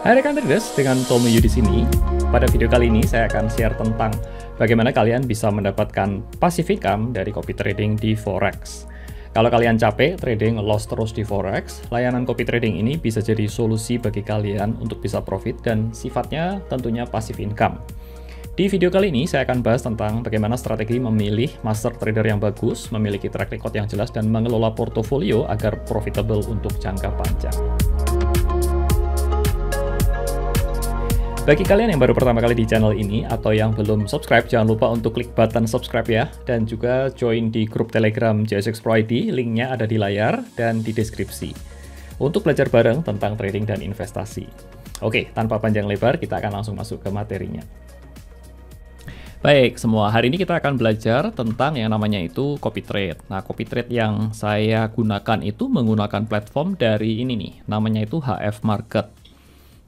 Hai rekan traders, dengan Tommy Yu di sini. Pada video kali ini saya akan share tentang bagaimana kalian bisa mendapatkan passive income dari copy trading di Forex. Kalau kalian capek trading loss terus di Forex, layanan copy trading ini bisa jadi solusi bagi kalian untuk bisa profit dan sifatnya tentunya passive income. Di video kali ini saya akan bahas tentang bagaimana strategi memilih master trader yang bagus, memiliki track record yang jelas, dan mengelola portofolio agar profitable untuk jangka panjang. Bagi kalian yang baru pertama kali di channel ini atau yang belum subscribe, jangan lupa untuk klik button subscribe ya, dan juga join di grup Telegram JSX Pro ID, linknya ada di layar dan di deskripsi, untuk belajar bareng tentang trading dan investasi. Oke, tanpa panjang lebar, kita akan langsung masuk ke materinya. Baik, semua, hari ini kita akan belajar tentang yang namanya itu copy trade. Nah, copy trade yang saya gunakan itu menggunakan platform dari ini nih, namanya itu HF Market.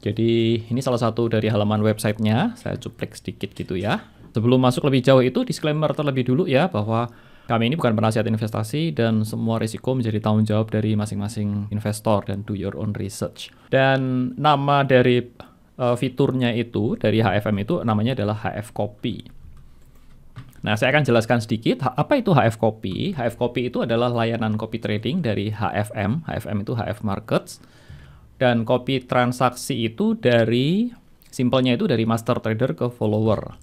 Jadi ini salah satu dari halaman websitenya, saya cuplek sedikit gitu ya. Sebelum masuk lebih jauh itu disclaimer terlebih dulu ya, bahwa kami ini bukan penasihat investasi dan semua risiko menjadi tanggung jawab dari masing-masing investor dan do your own research. Dan nama dari fiturnya itu, dari HFM itu namanya adalah HF Copy. Nah, saya akan jelaskan sedikit apa itu HF Copy. HF Copy itu adalah layanan copy trading dari HFM. HFM itu HF Markets. Dan copy transaksi itu dari, simpelnya itu dari master trader ke follower.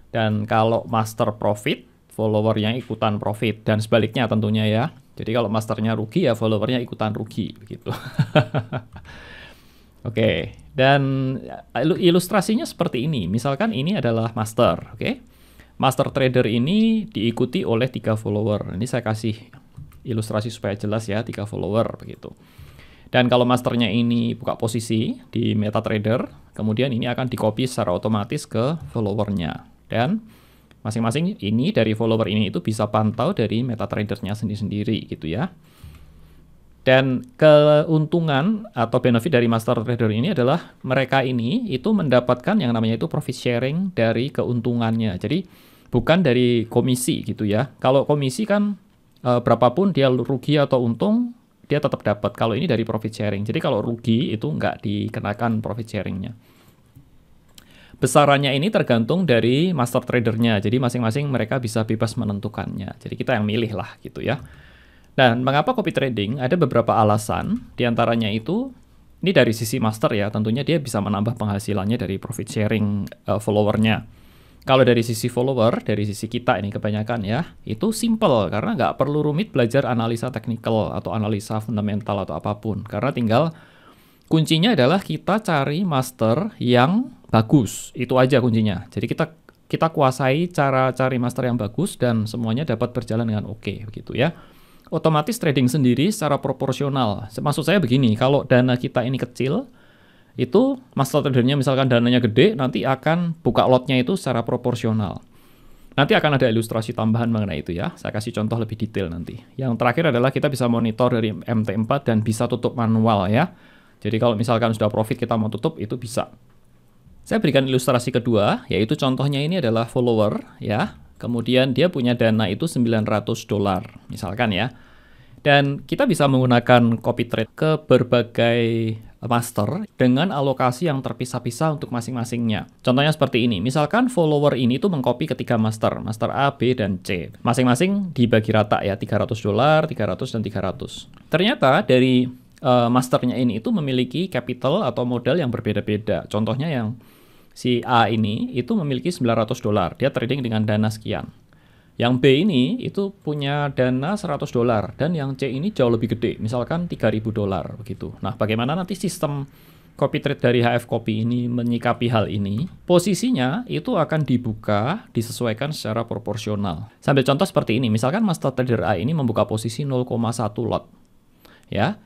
Dan kalau master profit, followernya ikutan profit. Dan sebaliknya tentunya ya. Jadi kalau masternya rugi ya followernya ikutan rugi. Begitu. Oke, dan ilustrasinya seperti ini. Misalkan ini adalah master. Oke, master trader ini diikuti oleh 3 follower. Ini saya kasih ilustrasi supaya jelas ya, 3 follower begitu. Dan kalau masternya ini buka posisi di MetaTrader, kemudian ini akan di-copy secara otomatis ke followernya. Dan masing-masing ini dari follower ini itu bisa pantau dari MetaTradernya sendiri-sendiri gitu ya. Dan keuntungan atau benefit dari master trader ini adalah mereka ini itu mendapatkan yang namanya itu profit sharing dari keuntungannya. Jadi bukan dari komisi gitu ya. Kalau komisi kan berapapun dia rugi atau untung, dia tetap dapat. Kalau ini dari profit sharing. Jadi kalau rugi itu nggak dikenakan profit sharingnya. Besarannya ini tergantung dari master tradernya. Jadi masing-masing mereka bisa bebas menentukannya. Jadi kita yang milih lah gitu ya. Dan mengapa copy trading? Ada beberapa alasan. Di antaranya itu, ini dari sisi master ya. Tentunya dia bisa menambah penghasilannya dari profit sharing followernya. Kalau dari sisi follower, dari sisi kita ini kebanyakan ya, itu simple karena nggak perlu rumit belajar analisa teknikal atau analisa fundamental atau apapun. Karena tinggal kuncinya adalah kita cari master yang bagus. Itu aja kuncinya. Jadi kita kuasai cara cari master yang bagus dan semuanya dapat berjalan dengan oke begitu ya. Otomatis trading sendiri secara proporsional. Maksud saya begini, kalau dana kita ini kecil, itu master tradernya misalkan dananya gede, nanti akan buka lotnya itu secara proporsional. Nanti akan ada ilustrasi tambahan mengenai itu ya. Saya kasih contoh lebih detail nanti. Yang terakhir adalah kita bisa monitor dari MT4 dan bisa tutup manual ya. Jadi kalau misalkan sudah profit kita mau tutup, itu bisa. Saya berikan ilustrasi kedua, yaitu contohnya ini adalah follower ya. Kemudian dia punya dana itu $900 misalkan ya. Dan kita bisa menggunakan copy trade ke berbagai master dengan alokasi yang terpisah-pisah untuk masing-masingnya. Contohnya seperti ini. Misalkan follower ini tuh mengcopy ketiga master A, B, dan C. Masing-masing dibagi rata ya, $300, 300, dan 300. Ternyata dari masternya ini itu memiliki capital atau modal yang berbeda-beda. Contohnya yang si A ini itu memiliki $900. Dia trading dengan dana sekian. Yang B ini itu punya dana $100 dan yang C ini jauh lebih gede, misalkan $3.000 begitu. Nah, bagaimana nanti sistem copy trade dari HF Copy ini menyikapi hal ini? Posisinya itu akan dibuka, disesuaikan secara proporsional. Sambil contoh seperti ini, misalkan master trader A ini membuka posisi 0,1 lot. Ya.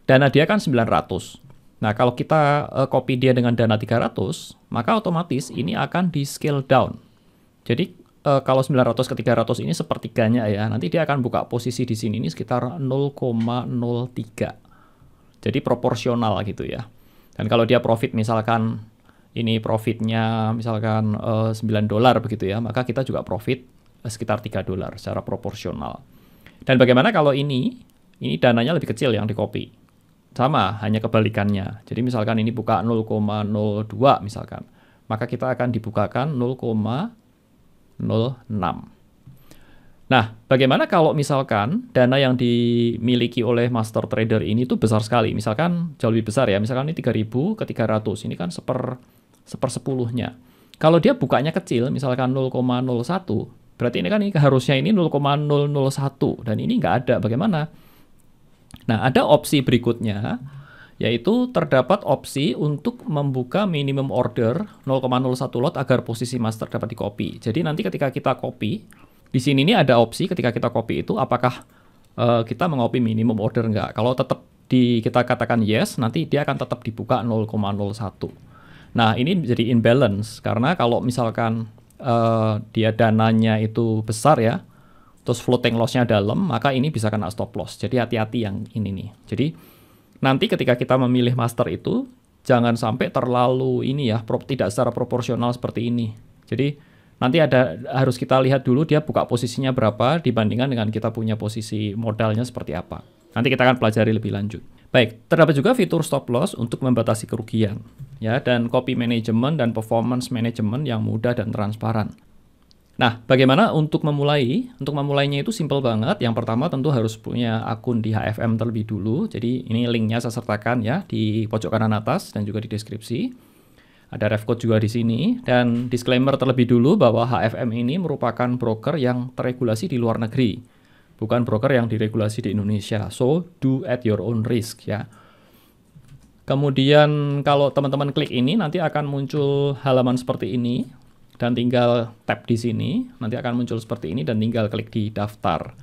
Dana dia kan 900. Nah, kalau kita copy dia dengan dana 300, maka otomatis ini akan di scale down. Jadi kalau 900 ke 300 ini sepertiganya ya, nanti dia akan buka posisi di sini ini sekitar 0,03. Jadi proporsional gitu ya. Dan kalau dia profit misalkan ini profitnya misalkan $9 begitu ya, maka kita juga profit sekitar $3 secara proporsional. Dan bagaimana kalau ini dananya lebih kecil yang di copy. sama, hanya kebalikannya. Jadi misalkan ini buka 0,02 misalkan, maka kita akan dibukakan 0,06. Nah, bagaimana kalau misalkan dana yang dimiliki oleh master trader ini tuh besar sekali, misalkan jauh lebih besar ya, misalkan ini 3.000 ke 300, ini kan sepersepuluhnya. Kalau dia bukanya kecil, misalkan 0,01, berarti ini kan harusnya ini 0,001, dan ini nggak ada, bagaimana? Nah, ada opsi berikutnya, yaitu terdapat opsi untuk membuka minimum order 0,01 lot agar posisi master dapat di-copy. Jadi nanti ketika kita copy, di sini nih ada opsi ketika kita copy itu apakah kita mengopi minimum order enggak. Kalau tetap kita katakan yes, nanti dia akan tetap dibuka 0,01. Nah, ini jadi imbalance karena kalau misalkan dia dananya itu besar ya, terus floating loss-nya dalam, maka ini bisa kena stop loss. Jadi hati-hati yang ini nih. Jadi nanti ketika kita memilih master itu jangan sampai terlalu ini ya, tidak secara proporsional seperti ini. Jadi nanti harus kita lihat dulu dia buka posisinya berapa dibandingkan dengan kita punya posisi modalnya seperti apa. Nanti kita akan pelajari lebih lanjut. Baik, terdapat juga fitur stop loss untuk membatasi kerugian, ya, dan copy management dan performance management yang mudah dan transparan. Nah, bagaimana untuk memulai? Untuk memulainya itu simple banget. Yang pertama tentu harus punya akun di HFM terlebih dulu. Jadi ini linknya saya sertakan ya di pojok kanan atas dan juga di deskripsi. Ada ref code juga di sini, dan disclaimer terlebih dulu bahwa HFM ini merupakan broker yang terregulasi di luar negeri, bukan broker yang diregulasi di Indonesia. So, do at your own risk ya. Kemudian kalau teman-teman klik ini nanti akan muncul halaman seperti ini, dan tinggal tap di sini, nanti akan muncul seperti ini dan tinggal klik di daftar.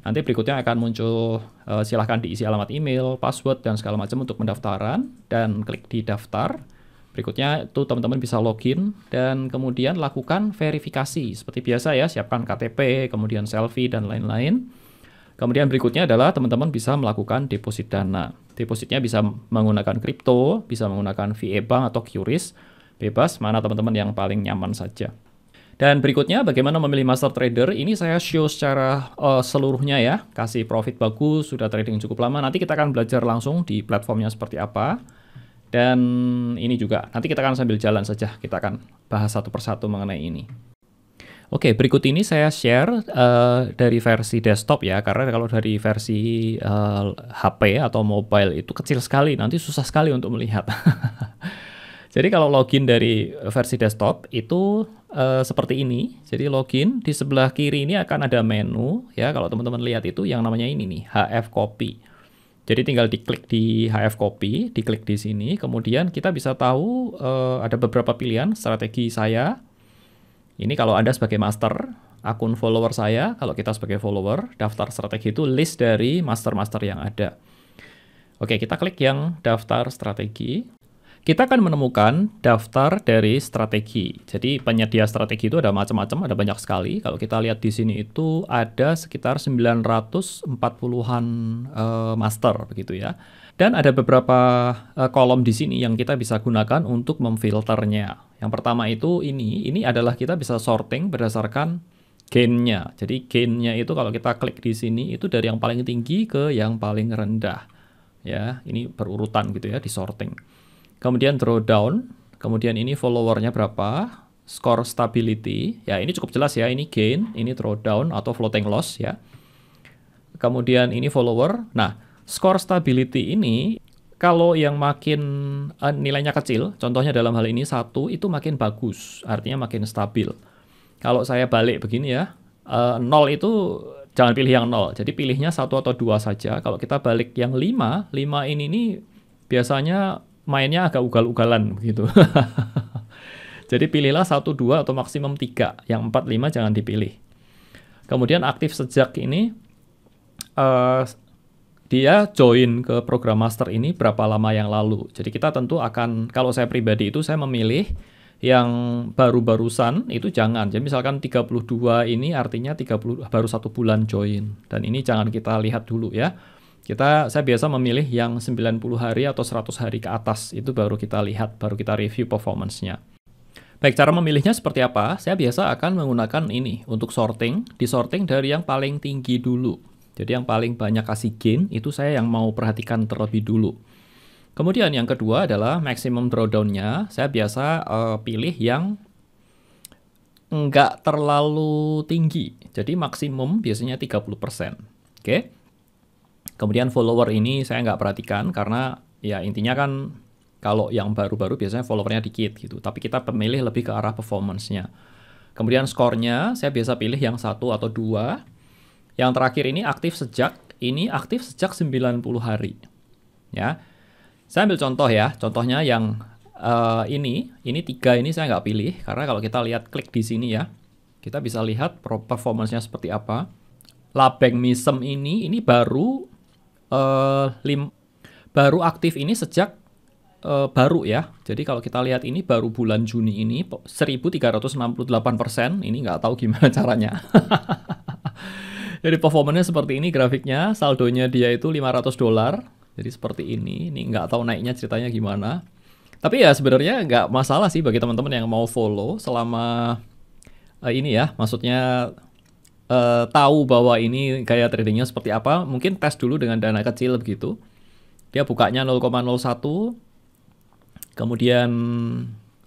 Nanti berikutnya akan muncul silahkan diisi alamat email, password, dan segala macam untuk pendaftaran, dan klik di daftar. Berikutnya itu teman-teman bisa login dan kemudian lakukan verifikasi. Seperti biasa ya, siapkan KTP, kemudian selfie, dan lain-lain. Kemudian berikutnya adalah teman-teman bisa melakukan deposit dana. Depositnya bisa menggunakan kripto, bisa menggunakan VA Bank atau QRIS, bebas, mana teman-teman yang paling nyaman saja. Dan berikutnya bagaimana memilih master trader, ini saya show secara seluruhnya ya, kasih profit bagus, sudah trading cukup lama. Nanti kita akan belajar langsung di platformnya seperti apa. Dan ini juga, nanti kita akan sambil jalan saja, kita akan bahas satu persatu mengenai ini. Oke, berikut ini saya share dari versi desktop ya, karena kalau dari versi HP atau mobile itu kecil sekali, nanti susah sekali untuk melihat. Jadi kalau login dari versi desktop itu seperti ini, jadi login, di sebelah kiri ini akan ada menu, ya kalau teman-teman lihat itu yang namanya ini nih, HF Copy. Jadi tinggal diklik di HF Copy, diklik di sini, kemudian kita bisa tahu ada beberapa pilihan strategi saya. Ini kalau Anda sebagai master, akun follower saya, kalau kita sebagai follower, daftar strategi itu list dari master-master yang ada. Oke, kita klik yang daftar strategi. Kita akan menemukan daftar dari strategi. Jadi penyedia strategi itu ada macam-macam, ada banyak sekali. Kalau kita lihat di sini itu ada sekitar 940-an master begitu ya. Dan ada beberapa kolom di sini yang kita bisa gunakan untuk memfilternya. Yang pertama itu ini adalah kita bisa sorting berdasarkan gain-nya. Jadi gain-nya itu kalau kita klik di sini itu dari yang paling tinggi ke yang paling rendah. Ya, ini berurutan gitu ya di sorting. Kemudian drawdown, kemudian ini followernya berapa, score stability, ya ini cukup jelas ya, ini gain, ini drawdown atau floating loss ya. Kemudian ini follower, nah score stability ini kalau yang makin nilainya kecil, contohnya dalam hal ini 1 itu makin bagus, artinya makin stabil. Kalau saya balik begini ya, 0 itu jangan pilih yang 0, jadi pilihnya 1 atau 2 saja. Kalau kita balik yang 5 ini nih biasanya mainnya agak ugal-ugalan begitu. Jadi pilihlah 1, 2 atau maksimum 3. Yang 4, 5 jangan dipilih. Kemudian aktif sejak ini dia join ke program master ini berapa lama yang lalu. Jadi kita tentu akan, kalau saya pribadi itu saya memilih yang baru-barusan itu jangan. Jadi misalkan 32 ini artinya 30 baru 1 bulan join. Dan ini jangan kita lihat dulu ya. Saya biasa memilih yang 90 hari atau 100 hari ke atas, itu baru kita lihat, baru kita review performance-nya. Baik, cara memilihnya seperti apa? Saya biasa akan menggunakan ini untuk sorting, disorting dari yang paling tinggi dulu. Jadi yang paling banyak kasih gain, itu saya yang mau perhatikan terlebih dulu. Kemudian yang kedua adalah maximum drawdown-nya. Saya biasa pilih yang nggak terlalu tinggi. Jadi maksimum biasanya 30%. Oke. Kemudian follower ini saya nggak perhatikan karena ya intinya kan kalau yang baru-baru biasanya followernya dikit gitu. Tapi kita pemilih lebih ke arah performance-nya. Kemudian skornya saya biasa pilih yang 1 atau 2. Yang terakhir ini aktif sejak 90 hari. Ya. Saya ambil contoh ya. Contohnya yang ini 3 ini saya nggak pilih karena kalau kita lihat klik di sini ya, kita bisa lihat performance-nya seperti apa. Labeng Misem ini baru baru aktif ini sejak baru ya. Jadi kalau kita lihat ini baru bulan Juni ini 1368%. Ini nggak tahu gimana caranya. Jadi performanya seperti ini grafiknya. Saldonya dia itu $500. Jadi seperti ini. Ini nggak tahu naiknya ceritanya gimana. Tapi ya sebenarnya nggak masalah sih bagi teman-teman yang mau follow selama ini ya. Maksudnya tahu bahwa ini gaya tradingnya seperti apa, mungkin tes dulu dengan dana kecil begitu. Dia bukanya 0,01, kemudian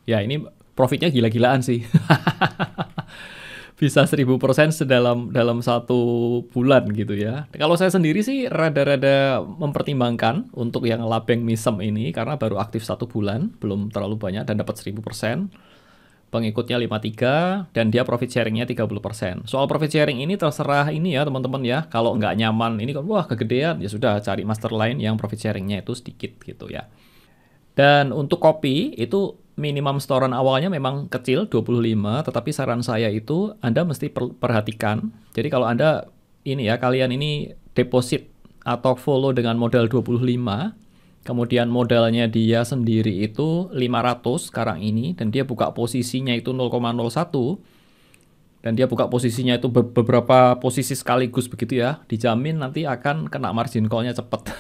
ya ini profitnya gila-gilaan sih. Bisa 1000% dalam 1 bulan gitu ya. Kalau saya sendiri sih rada-rada mempertimbangkan untuk yang Labeng Misem ini karena baru aktif 1 bulan, belum terlalu banyak dan dapat 1000%. Pengikutnya 53 dan dia profit sharingnya 30%. Soal profit sharing ini terserah ini ya teman-teman ya. Kalau nggak nyaman ini kan wah kegedean ya sudah cari master lain yang profit sharingnya itu sedikit gitu ya. Dan untuk kopi itu minimum setoran awalnya memang kecil 25, tetapi saran saya itu Anda mesti perhatikan. Jadi kalau Anda ini ya kalian ini deposit atau follow dengan modal 25, kemudian modalnya dia sendiri itu 500 sekarang ini, dan dia buka posisinya itu 0,01, dan dia buka posisinya itu beberapa posisi sekaligus begitu ya, dijamin nanti akan kena margin call-nya cepat.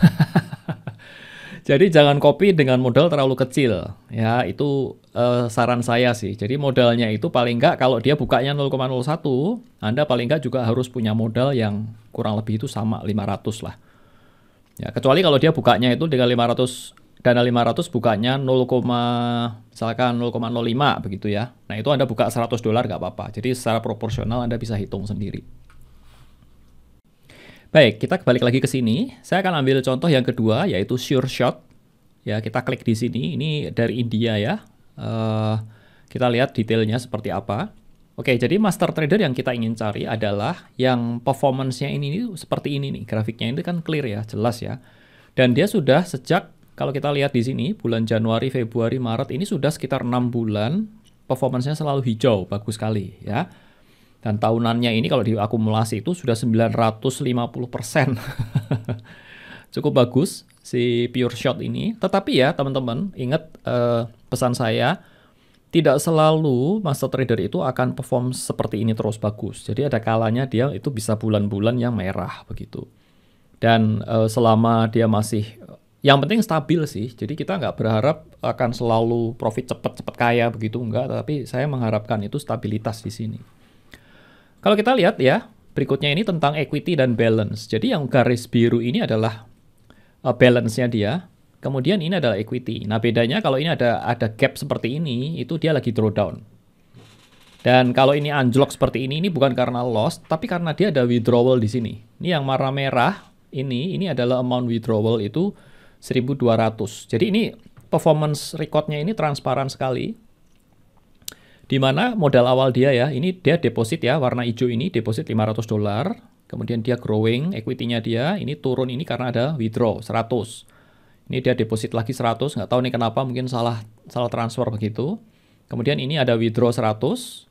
Jadi jangan copy dengan modal terlalu kecil, ya itu saran saya sih. Jadi modalnya itu paling nggak kalau dia bukanya 0,01, Anda paling nggak juga harus punya modal yang kurang lebih itu sama 500 lah. Ya, kecuali kalau dia bukanya itu dengan 500, dana 500 bukanya misalkan 0,05 begitu ya. Nah itu Anda buka $100 nggak apa-apa. Jadi secara proporsional Anda bisa hitung sendiri. Baik, kita balik lagi ke sini. Saya akan ambil contoh yang kedua yaitu Sure Shot. Ya, kita klik di sini. Ini dari India ya. Kita lihat detailnya seperti apa. Oke, jadi master trader yang kita ingin cari adalah yang performance-nya ini seperti ini nih. Grafiknya ini kan clear ya, jelas ya. Dan dia sudah sejak, kalau kita lihat di sini, bulan Januari, Februari, Maret, ini sudah sekitar 6 bulan, performance-nya selalu hijau, bagus sekali ya. Dan tahunannya ini kalau diakumulasi itu sudah 950%. Cukup bagus si Pure Shot ini. Tetapi ya teman-teman, ingat pesan saya, tidak selalu master trader itu akan perform seperti ini terus bagus. Jadi ada kalanya dia itu bisa bulan-bulan yang merah begitu. Dan selama dia masih, yang penting stabil sih. Jadi kita nggak berharap akan selalu profit cepat-cepat kaya begitu, enggak. Tapi saya mengharapkan itu stabilitas di sini. Kalau kita lihat ya, berikutnya ini tentang equity dan balance. Jadi yang garis biru ini adalah balance-nya dia. Kemudian ini adalah equity. Nah bedanya kalau ini ada gap seperti ini, itu dia lagi drawdown. Dan kalau ini anjlok seperti ini bukan karena loss, tapi karena dia ada withdrawal di sini. Ini yang warna merah, ini adalah amount withdrawal itu 1.200. Jadi ini performance record-nya ini transparan sekali. Di mana modal awal dia ya, ini dia deposit ya, warna hijau ini deposit $500. Kemudian dia growing, equity-nya dia, ini turun ini karena ada withdraw 100. Ini dia deposit lagi 100, nggak tahu nih kenapa, mungkin salah transfer begitu. Kemudian ini ada withdraw 100,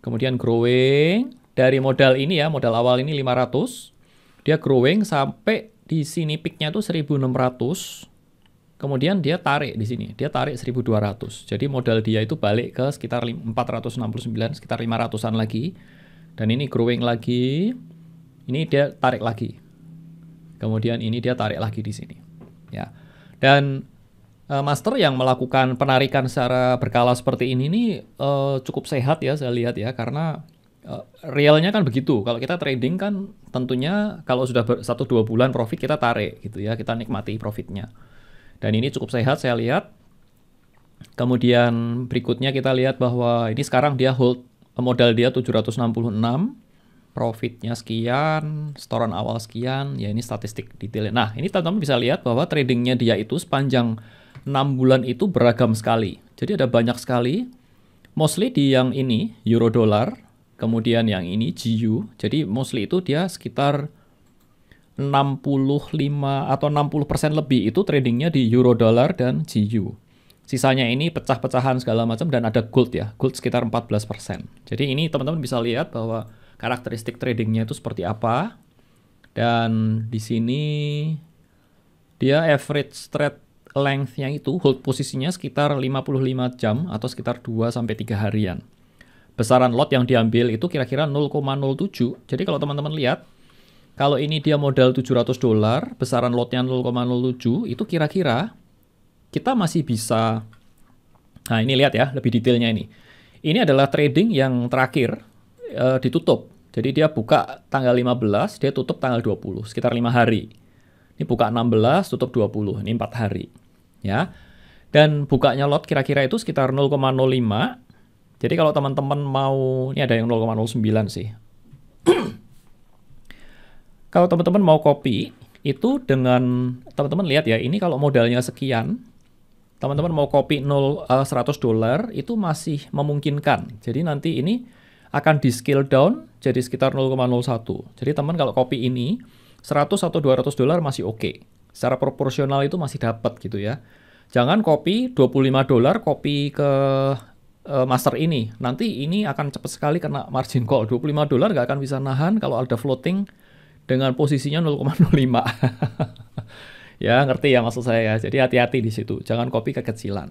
kemudian growing, dari modal ini ya, modal awal ini 500, dia growing sampai di sini peak-nya tuh 1.600, kemudian dia tarik di sini, dia tarik 1.200. Jadi modal dia itu balik ke sekitar 469, sekitar 500-an lagi. Dan ini growing lagi, ini dia tarik lagi. Kemudian ini dia tarik lagi di sini. Ya. Dan master yang melakukan penarikan secara berkala seperti ini nih cukup sehat ya saya lihat ya, karena realnya kan begitu. Kalau kita trading kan tentunya kalau sudah 1-2 bulan profit kita tarik gitu ya, kita nikmati profitnya. Dan ini cukup sehat saya lihat. Kemudian berikutnya kita lihat bahwa ini sekarang dia hold modal dia 766, profitnya sekian, setoran awal sekian, ya ini statistik detailnya. Nah, ini teman-teman bisa lihat bahwa tradingnya dia itu sepanjang 6 bulan itu beragam sekali. Jadi ada banyak sekali, mostly di yang ini, euro dollar, kemudian yang ini, GU. Jadi mostly itu dia sekitar 65 atau 60% lebih itu tradingnya di euro dollar dan GU. Sisanya ini pecah-pecahan segala macam dan ada gold ya. Gold sekitar 14%. Jadi ini teman-teman bisa lihat bahwa karakteristik tradingnya itu seperti apa. Dan di sini dia average trade length-nya itu hold posisinya sekitar 55 jam atau sekitar 2-3 harian. Besaran lot yang diambil itu kira-kira 0,07. Jadi kalau teman-teman lihat, kalau ini dia modal $700, besaran lotnya 0,07, itu kira-kira kita masih bisa, nah ini lihat ya, lebih detailnya ini. Ini adalah trading yang terakhir ditutup. Jadi dia buka tanggal 15, dia tutup tanggal 20, sekitar 5 hari. Ini buka 16, tutup 20, ini 4 hari. Ya. Dan bukanya lot kira-kira itu sekitar 0,05. Jadi kalau teman-teman mau, ini ada yang 0,09 sih. Kalau teman-teman mau copy, itu dengan, teman-teman lihat ya, ini kalau modalnya sekian, teman-teman mau copy $100 itu masih memungkinkan. Jadi nanti ini akan di scale down jadi sekitar 0,01. Jadi teman kalau copy ini 100 atau $200 masih oke. Secara proporsional itu masih dapat gitu ya. Jangan copy $25 copy ke master ini. Nanti ini akan cepat sekali kena margin call. $25 nggak akan bisa nahan kalau ada floating dengan posisinya 0,05. Ya, ngerti ya maksud saya. Jadi hati-hati di situ. Jangan copy kekecilan.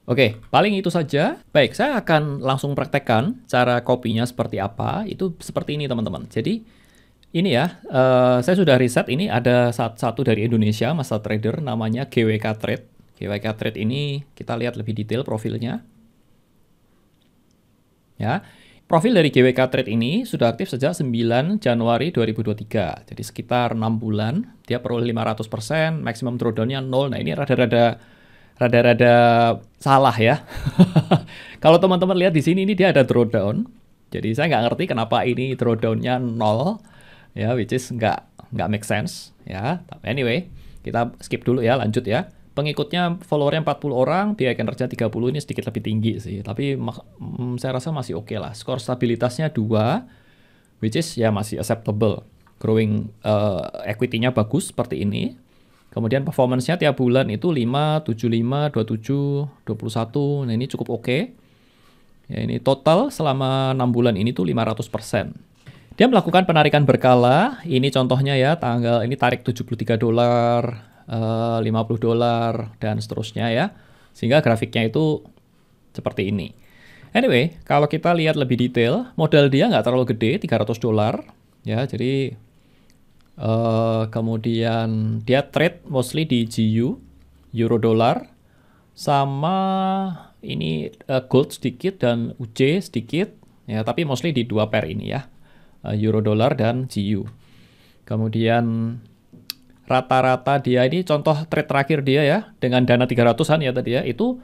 Oke, paling itu saja. Baik, saya akan langsung praktekkan cara copy-nya seperti apa. Itu seperti ini, teman-teman. Jadi, ini ya, saya sudah riset. Ini ada satu dari Indonesia, master trader, namanya GWK Trade. GWK Trade ini kita lihat lebih detail profilnya. Ya. Profil dari GWK Trade ini sudah aktif sejak 9 Januari 2023. Jadi sekitar 6 bulan, dia peroleh 500%, maksimum drawdown-nya 0. Nah, ini rada-rada salah ya. Kalau teman-teman lihat di sini, ini dia ada drawdown. Jadi saya nggak ngerti kenapa ini drawdown-nya 0. Ya, which is nggak make sense. Ya, anyway, kita skip dulu ya, lanjut ya. Pengikutnya followernya 40 orang, biaya kinerja 30, ini sedikit lebih tinggi sih. Tapi saya rasa masih oke lah. Skor stabilitasnya 2, which is ya masih acceptable. Growing equity-nya bagus seperti ini. Kemudian performance-nya tiap bulan itu 5, 75, 27, 21. Nah ini cukup oke. Ya, ini total selama 6 bulan ini tuh 500%. Dia melakukan penarikan berkala. Ini contohnya ya, tanggal ini tarik $73. $50 dan seterusnya ya, sehingga grafiknya itu seperti ini. Anyway, kalau kita lihat lebih detail, modal dia nggak terlalu gede, $300 ya. Jadi kemudian dia trade mostly di GU, euro dollar, sama ini gold sedikit dan UJ sedikit ya, tapi mostly di 2 pair ini ya, euro dollar dan GU. Kemudian rata-rata dia ini contoh trade terakhir dia ya, dengan dana 300-an ya tadi ya, itu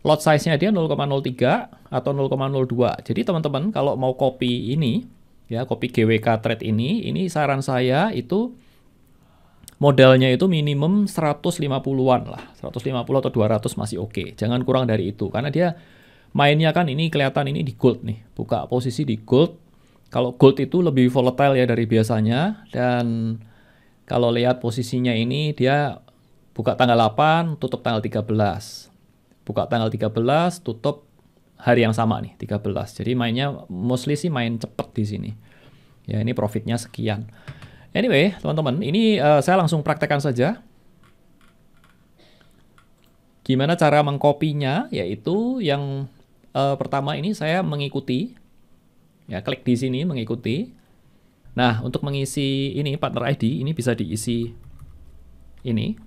lot size-nya dia 0,03 atau 0,02. Jadi teman-teman kalau mau copy ini ya, copy GWK Trade ini saran saya itu modalnya itu minimum 150-an lah. 150 atau 200 masih oke. Jangan kurang dari itu karena dia mainnya kan ini kelihatan ini di gold nih. Buka posisi di gold. Kalau gold itu lebih volatile ya dari biasanya, dan kalau lihat posisinya ini, dia buka tanggal 8, tutup tanggal 13. Buka tanggal 13, tutup hari yang sama nih, 13. Jadi mainnya mostly sih main cepet di sini. Ya, ini profitnya sekian. Anyway, teman-teman, ini saya langsung praktekkan saja. Gimana cara mengkopinya? Yaitu yang pertama ini saya mengikuti. Ya, klik di sini mengikuti. Nah, untuk mengisi ini partner ID, ini bisa diisi ini.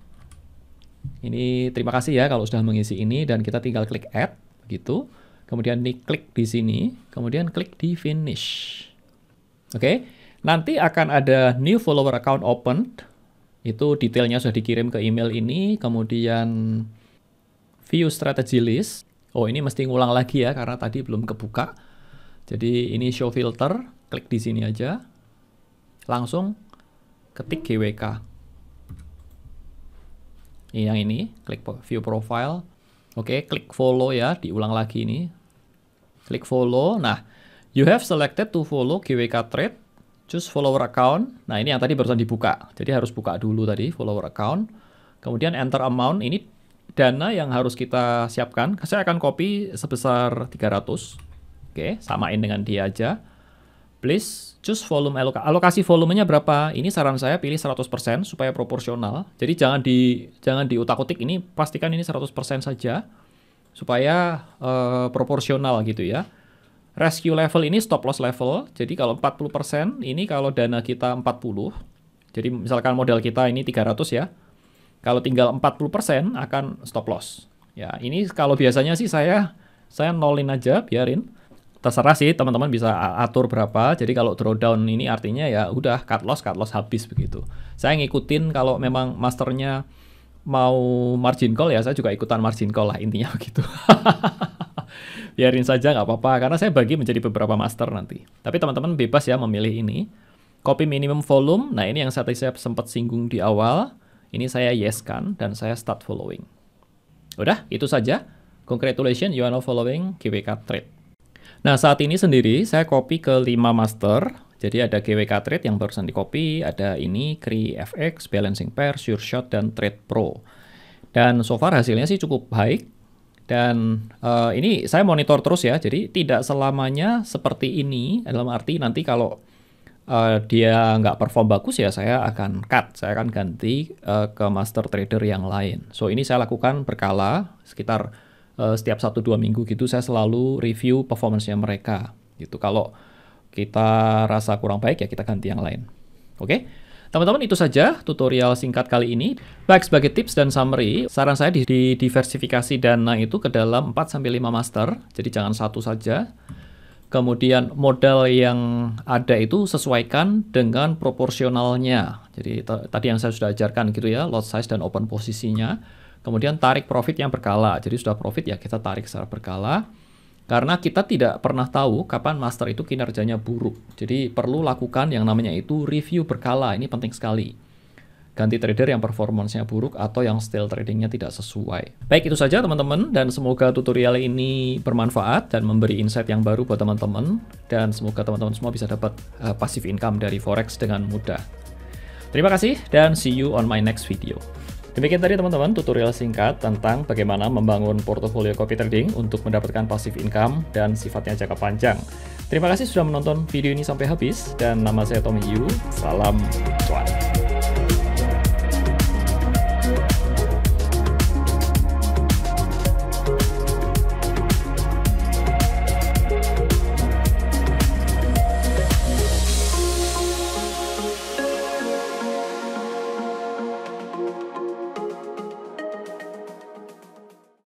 Ini terima kasih ya kalau sudah mengisi ini, dan kita tinggal klik add gitu. Kemudian klik di sini, kemudian klik di finish. Oke. Nanti akan ada new follower account opened. Itu detailnya sudah dikirim ke email ini. Kemudian view strategy list. Oh, ini mesti ngulang lagi ya karena tadi belum kebuka. Jadi ini show filter, klik di sini aja. Langsung ketik GWK. Ini yang ini, klik view profile. Oke, klik follow ya, diulang lagi ini. Klik follow. Nah, you have selected to follow GWK Trade. Choose follower account. Nah, ini yang tadi barusan dibuka. Jadi harus buka dulu tadi follower account. Kemudian enter amount. Ini dana yang harus kita siapkan. Saya akan copy sebesar 300. Oke, samain dengan dia aja. Please choose volume alokasi volumenya berapa? Ini saran saya pilih 100% supaya proporsional. Jadi jangan diutak-utik, ini pastikan ini 100% saja supaya proporsional gitu ya. Rescue level ini stop loss level. Jadi kalau 40%, ini kalau dana kita 40. Jadi misalkan modal kita ini 300 ya. Kalau tinggal 40% akan stop loss. Ya, ini kalau biasanya sih saya nolin aja, biarin. Terserah sih teman-teman bisa atur berapa. Jadi kalau drawdown ini artinya ya udah cut loss habis begitu. Saya ngikutin kalau memang masternya mau margin call ya saya juga ikutan margin call lah intinya begitu. Biarin saja nggak apa-apa karena saya bagi menjadi beberapa master nanti. Tapi teman-teman bebas ya memilih ini. Copy minimum volume. Nah ini yang saya sempat singgung di awal. Ini saya yes kan dan saya start following. Udah itu saja. Congratulations you are now following GWK Trade. Nah, saat ini sendiri saya copy ke 5 master. Jadi ada GWK Trade yang barusan di copy, ada ini, CRI FX, Balancing Pair, Sure Shot, dan Trade Pro. Dan so far hasilnya sih cukup baik. Dan ini saya monitor terus ya, jadi tidak selamanya seperti ini. Dalam arti nanti kalau dia nggak perform bagus ya saya akan cut, saya akan ganti ke master trader yang lain. So ini saya lakukan berkala, sekitar setiap 1-2 minggu gitu saya selalu review performance-nya mereka gitu. Kalau kita rasa kurang baik ya kita ganti yang lain. Oke, teman-teman itu saja tutorial singkat kali ini. Baik, sebagai tips dan summary, saran saya di diversifikasi dana itu ke dalam 4-5 master, jadi jangan satu saja. Kemudian modal yang ada itu sesuaikan dengan proporsionalnya. Jadi tadi yang saya sudah ajarkan gitu ya, lot size dan open posisinya. Kemudian tarik profit yang berkala. Jadi sudah profit ya kita tarik secara berkala. Karena kita tidak pernah tahu kapan master itu kinerjanya buruk. Jadi perlu lakukan yang namanya itu review berkala. Ini penting sekali. Ganti trader yang performance-nya buruk atau yang style tradingnya tidak sesuai. Baik, itu saja teman-teman. Dan semoga tutorial ini bermanfaat dan memberi insight yang baru buat teman-teman. Dan semoga teman-teman semua bisa dapat passive income dari Forex dengan mudah. Terima kasih dan see you on my next video. Demikian tadi teman-teman tutorial singkat tentang bagaimana membangun portofolio copy trading untuk mendapatkan passive income dan sifatnya jangka panjang. Terima kasih sudah menonton video ini sampai habis dan nama saya Tommy Yu. Salam cuan.